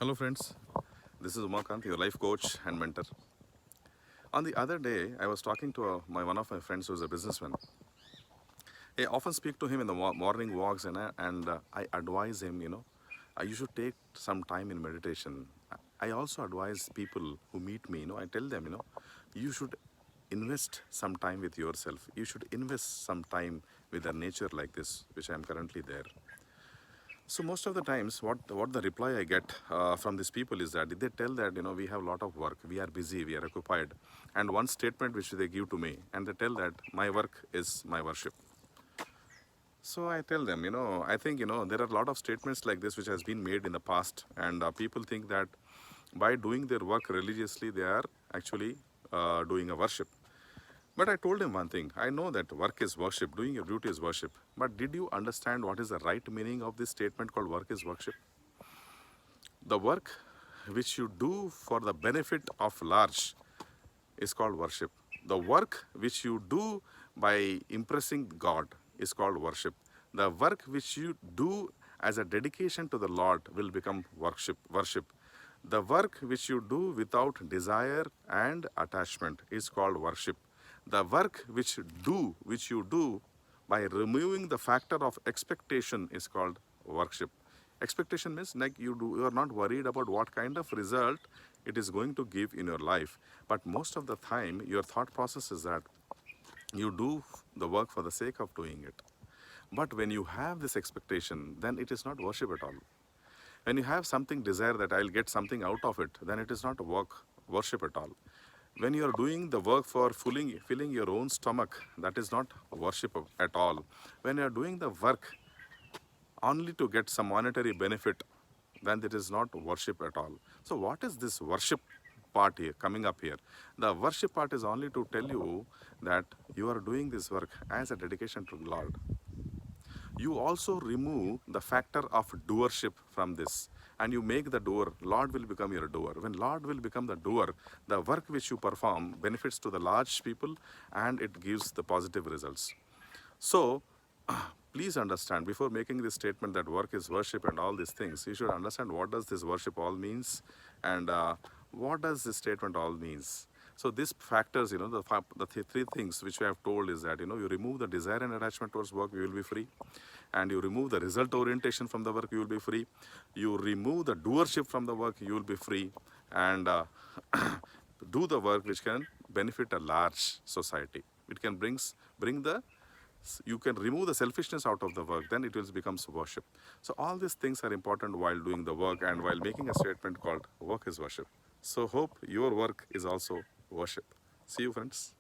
Hello friends, this is Umakant, your life coach and mentor. On the other day, I was talking to one of my friends who is a businessman. I often speak to him in the morning walks and I advise him, you should take some time in meditation. I also advise people who meet me, I tell them, you should invest some time with yourself. You should invest some time with the nature like this, which I am currently there. So most of the times, what the reply I get from these people is that they tell that we have a lot of work, we are busy, we are occupied, and one statement which they give to me, and they tell that my work is my worship. So I tell them, I think there are a lot of statements like this which has been made in the past, and people think that by doing their work religiously, they are actually doing a worship. But I told him one thing. I know that work is worship, doing your duty is worship. But did you understand what is the right meaning of this statement called work is worship? The work which you do for the benefit of large is called worship. The work which you do by impressing God is called worship. The work which you do as a dedication to the Lord will become worship. The work which you do without desire and attachment is called worship. The work which you do by removing the factor of expectation is called worship. Expectation means like you are not worried about what kind of result it is going to give in your life. But most of the time, your thought process is that you do the work for the sake of doing it. But when you have this expectation, then it is not worship at all. When you have something desire that I'll get something out of it, then it is not worship at all. When you are doing the work for filling your own stomach, that is not worship at all. When you are doing the work only to get some monetary benefit, then it is not worship at all. So what is this worship part here coming up here? The worship part is only to tell you that you are doing this work as a dedication to Lord. You also remove the factor of doership from this, and you make the doer. Lord will become your doer. When Lord will become the doer, the work which you perform benefits to the large people and it gives the positive results. So please understand, before making this statement that work is worship and all these things, you should understand what does this worship all means, and what does this statement all means. So these factors, the three things which we have told is that, you remove the desire and attachment towards work, you will be free. And you remove the result orientation from the work, you will be free. You remove the doership from the work, you will be free. And do the work which can benefit a large society. It can bring the you can remove the selfishness out of the work, then it will becomes worship. So all these things are important while doing the work and while making a statement called work is worship. So hope your work is also worship. See you friends.